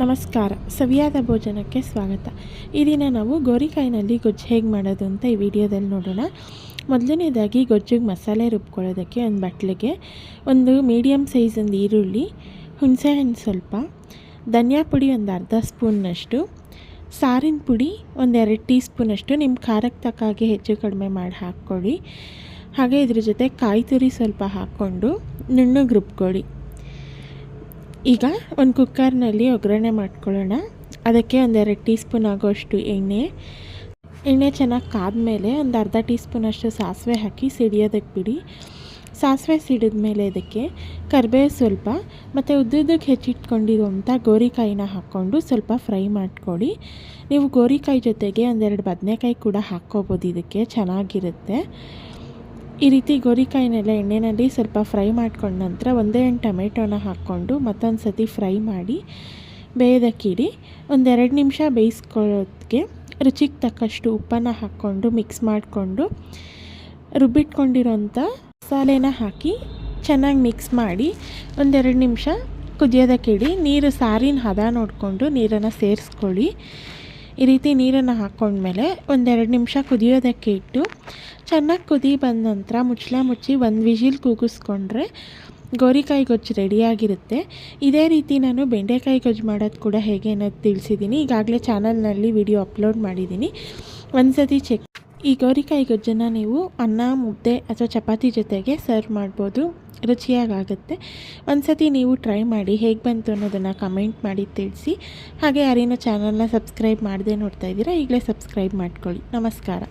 ನಮಸ್ಕಾರ. ಸವಿಯಾದ ಭೋಜನಕ್ಕೆ ಸ್ವಾಗತ. ಈ ದಿನ ನಾವು ಗೋರಿಕಾಯಿನಲ್ಲಿ ಗೊಜ್ಜು ಹೇಗೆ ಮಾಡೋದು ಅಂತ ಈ ವಿಡಿಯೋದಲ್ಲಿ ನೋಡೋಣ. ಮೊದಲನೇದಾಗಿ ಗೊಜ್ಜಿಗೆ ಮಸಾಲೆ ರುಬ್ಕೊಳ್ಳೋದಕ್ಕೆ ಒಂದು ಬಟ್ಲಿಗೆ ಒಂದು ಮೀಡಿಯಮ್ ಸೈಜಿಂದು ಈರುಳ್ಳಿ, ಹುಣಸೆಹಣ್ಣು ಸ್ವಲ್ಪ, ಧನಿಯಾ ಪುಡಿ ಒಂದು ಅರ್ಧ ಸ್ಪೂನ್ನಷ್ಟು, ಸಾರಿನ ಪುಡಿ ಒಂದು 2 ಟೀ ಸ್ಪೂನಷ್ಟು, ನಿಮ್ಮ ಖಾರಕ್ಕೆ ತಕ್ಕ ಹಾಗೆ ಹೆಚ್ಚು ಕಡಿಮೆ ಮಾಡಿ ಹಾಕ್ಕೊಳ್ಳಿ. ಹಾಗೆ ಇದ್ರ ಜೊತೆ ಕಾಯಿ ತುರಿ ಸ್ವಲ್ಪ ಹಾಕ್ಕೊಂಡು ನುಣ್ಣಗೆ ರುಬ್ಕೊಳ್ಳಿ. ಈಗ ಒಂದು ಕುಕ್ಕರ್ನಲ್ಲಿ ಒಗ್ಗರಣೆ ಮಾಡ್ಕೊಳ್ಳೋಣ. ಅದಕ್ಕೆ ಒಂದು 2 ಟೀ ಸ್ಪೂನ್ ಆಗೋಷ್ಟು ಎಣ್ಣೆ ಚೆನ್ನಾಗಿ ಕಾದ್ಮೇಲೆ ಒಂದು ಅರ್ಧ ಟೀ ಸ್ಪೂನಷ್ಟು ಸಾಸಿವೆ ಹಾಕಿ ಸಿಡಿಯೋದಕ್ಕೆ ಬಿಡಿ. ಸಾಸಿವೆ ಸಿಡಿದ ಮೇಲೆ ಇದಕ್ಕೆ ಕರಿಬೇವು ಸ್ವಲ್ಪ ಮತ್ತು ಉದ್ದುದ್ದಕ್ಕೆ ಹೆಚ್ಚಿಟ್ಕೊಂಡಿರುವಂಥ ಗೋರಿಕಾಯಿನ ಹಾಕ್ಕೊಂಡು ಸ್ವಲ್ಪ ಫ್ರೈ ಮಾಡ್ಕೊಳ್ಳಿ. ನೀವು ಗೋರಿಕಾಯಿ ಜೊತೆಗೆ 1-2 ಬದನೆಕಾಯಿ ಕೂಡ ಹಾಕ್ಕೋಬೋದು, ಇದಕ್ಕೆ ಚೆನ್ನಾಗಿರುತ್ತೆ. ಈ ರೀತಿ ಗೋರಿಕಾಯಿನೆಲ್ಲ ಎಣ್ಣೆಯಲ್ಲಿ ಸ್ವಲ್ಪ ಫ್ರೈ ಮಾಡ್ಕೊಂಡ ನಂತರ 1 ಟೊಮೆಟೊನ ಹಾಕ್ಕೊಂಡು ಮತ್ತೊಂದು ಸತಿ ಫ್ರೈ ಮಾಡಿ ಬೇಯೋದಕ್ಕಿಡಿ. 1-2 ನಿಮಿಷ ಬೇಯಿಸ್ಕೊಳ್ಳೋದಕ್ಕೆ ರುಚಿಗೆ ತಕ್ಕಷ್ಟು ಉಪ್ಪನ್ನು ಹಾಕ್ಕೊಂಡು ಮಿಕ್ಸ್ ಮಾಡಿಕೊಂಡು ರುಬ್ಬಿಟ್ಕೊಂಡಿರೋಂಥ ಮಸಾಲೆನ ಹಾಕಿ ಚೆನ್ನಾಗಿ ಮಿಕ್ಸ್ ಮಾಡಿ 1-2 ನಿಮಿಷ ಕುದಿಯೋದಕ್ಕಿಡಿ. ನೀರು ಸಾರಿನ ಹದ ನೋಡಿಕೊಂಡು ನೀರನ್ನು ಸೇರಿಸ್ಕೊಳ್ಳಿ. ಈ ರೀತಿ ನೀರನ್ನು ಹಾಕ್ಕೊಂಡ್ಮೇಲೆ 1-2 ನಿಮಿಷ ಕುದಿಯೋದಕ್ಕೆ ಇಟ್ಟು ಚೆನ್ನಾಗಿ ಕುದಿ ಬಂದ ನಂತರ ಮುಚ್ಚಳ ಮುಚ್ಚಿ 1 ವಿಜಿಲ್ ಕೂಗಿಸ್ಕೊಂಡ್ರೆ ಗೋರಿಕಾಯಿ ಗೊಜ್ಜು ರೆಡಿಯಾಗಿರುತ್ತೆ. ಇದೇ ರೀತಿ ನಾನು ಬೆಂಡೆಕಾಯಿ ಗೊಜ್ಜು ಮಾಡೋದು ಕೂಡ ಹೇಗೆ ಅನ್ನೋದು ತಿಳಿಸಿದ್ದೀನಿ. ಈಗಾಗಲೇ ಚಾನಲ್ನಲ್ಲಿ ವಿಡಿಯೋ ಅಪ್ಲೋಡ್ ಮಾಡಿದ್ದೀನಿ, ಒಂದು ಸತಿ ಚೆಕ್. ಈ ಗೋರಿಕಾಯಿ ಗೊಜ್ಜನ್ನು ನೀವು ಅನ್ನ, ಮುದ್ದೆ ಅಥವಾ ಚಪಾತಿ ಜೊತೆಗೆ ಸರ್ವ್ ಮಾಡ್ಬೋದು, ರುಚಿಯಾಗುತ್ತೆ. ಒಂದು ಸತಿ ನೀವು ಟ್ರೈ ಮಾಡಿ ಹೇಗೆ ಬಂತು ಅನ್ನೋದನ್ನು ಕಮೆಂಟ್ ಮಾಡಿ ತಿಳಿಸಿ. ಹಾಗೆ ಯಾರೇನೋ ಚಾನಲ್ನ ಸಬ್ಸ್ಕ್ರೈಬ್ ಮಾಡದೆ ನೋಡ್ತಾ ಇದ್ದೀರಾ, ಈಗಲೇ ಸಬ್ಸ್ಕ್ರೈಬ್ ಮಾಡ್ಕೊಳ್ಳಿ. ನಮಸ್ಕಾರ.